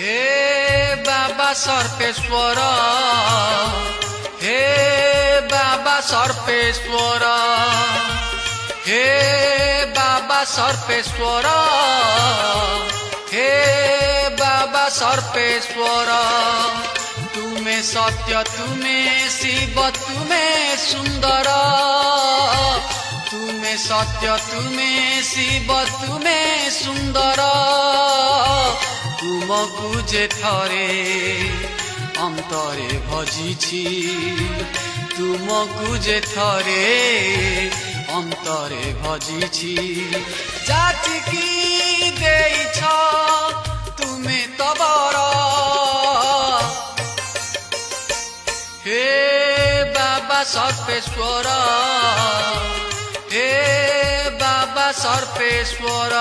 हे बाबा सर्पेश्वर, हे बाबा सर्पेश्वर, हे बाबा सर्पेश्वर, हे बाबा सर्पेश्वर। तुमे सत्य, तुमे शिव, तुमे सुंदर। तुमे सत्य, तुमे शिव, तुमे सुंदर। तुमको जे थरे अंतरे भजिछि, तुमको जे थरे अंतरे भजिछि। जाचिकी देइछ तुमे तबर, हे बाबा सर्पेश्वर, हे बाबा सर्पेश्वर।